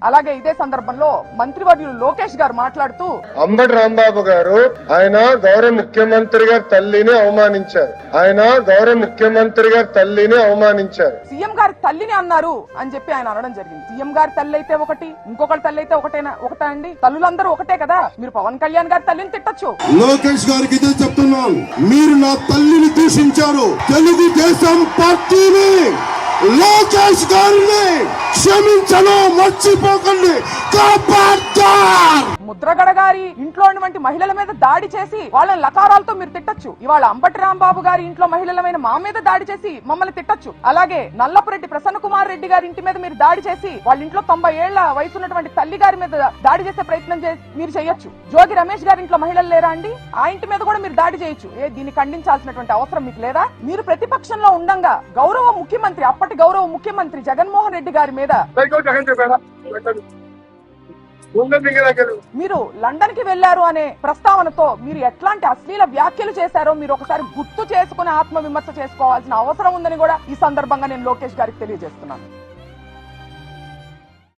అలాగే ఇదే సందర్భంలో మంత్రివర్యులు లోకేష్ గారు మాట్లాడుతూ, అంబటి రాంబాబు గారు ఆయన గౌరవ ముఖ్యమంత్రి గారి తల్లిని అవమానించారు. సీఎం గారి తల్లిని అన్నారు అని చెప్పి ఆయన అనడం జరిగింది. సీఎం గారి తల్లి అయితే ఒకటి, ఇంకొకటి తల్లి అయితే ఒకటా అండి? తల్లులందరూ ఒకటే కదా. మీరు పవన్ కళ్యాణ్ గారి తల్లిని తిట్టచ్చు. లోకేష్ గారికి ఇదే చెప్తున్నాం, మీరు నా తల్లిని దూషించారు. తెలుగుదేశం పార్టీని, లోకేష్ గారిని క్షమించను, మర్చిపోకండి. ముద్రగడ గారి ఇంట్లో ఉన్నటువంటి మహిళల మీద దాడి చేసి వాళ్ళని లకారాలతో మీరు తిట్టచ్చు. ఇవాళ అంబటి రాంబాబు గారి ఇంట్లో మహిళలమైన మా మీద దాడి చేసి మమ్మల్ని తిట్టచ్చు. అలాగే నల్లపురెడ్డి ప్రసన్న కుమార్ రెడ్డి గారి ఇంటి మీద మీరు దాడి చేసి వాళ్ళ ఇంట్లో 90 ఏళ్ల వయసు ఉన్నటువంటి తల్లి గారి మీద దాడి చేసే ప్రయత్నం మీరు చేయొచ్చు. జోగి రమేష్ గారి ఇంట్లో మహిళలు లేరా అండి? ఆ ఇంటి మీద కూడా మీరు దాడి చేయొచ్చు. దీన్ని ఖండించాల్సినటువంటి అవసరం మీకు లేదా? మీరు ప్రతిపక్షంలో ఉండంగా గౌరవ ముఖ్యమంత్రి, అప్పటి గౌరవ ముఖ్యమంత్రి జగన్మోహన్ రెడ్డి గారి మీద మీరు లండన్ కి వెళ్లారు అనే ప్రస్తావనతో మీరు ఎట్లాంటి అశ్లీల వ్యాఖ్యలు చేశారో మీరు ఒకసారి గుర్తు చేసుకుని ఆత్మ విమర్శ చేసుకోవాల్సిన అవసరం ఉందని కూడా ఈ సందర్భంగా నేను లోకేష్ గారికి తెలియజేస్తున్నాను.